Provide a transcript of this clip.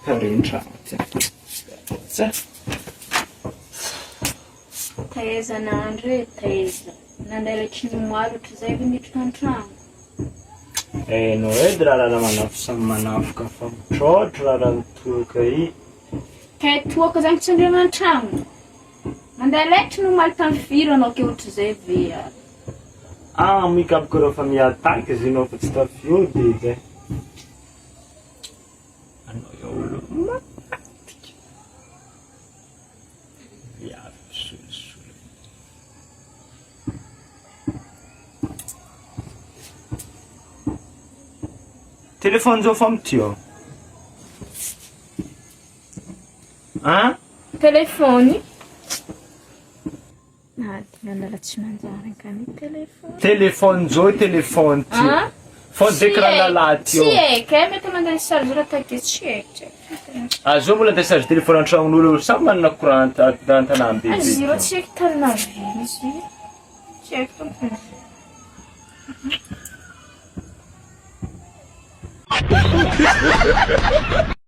Tarentrano. Taiza nandre taiza. Nandaretry ny moarotry zay vinitry an-trano. No edy raha manafo samy manafika fa mitrôtro raha mitoka i. Kay toaka zany tsy andrena an-trano. Mandeha letry no malaka ny firy anao ke ohatry zay ve. Mikapoko rehefa miataky izy anao fa tsy tafiody izy. Anao io olo matetiky. Viavy solisoli. Telefony zao fa mitio. Telefony? Nandala tsy manjary ka ny telefony. Telefony zao telefony tio. Fony dekra lalahy tio. Tsy haiko, mety mandeha chargeur take tsy haiko. Zao mbola andeha charge telefony an-tragnon'olo samy manana courant an-tanàna be. Zero tsy haiko talina izy. Tsy haiko tompony.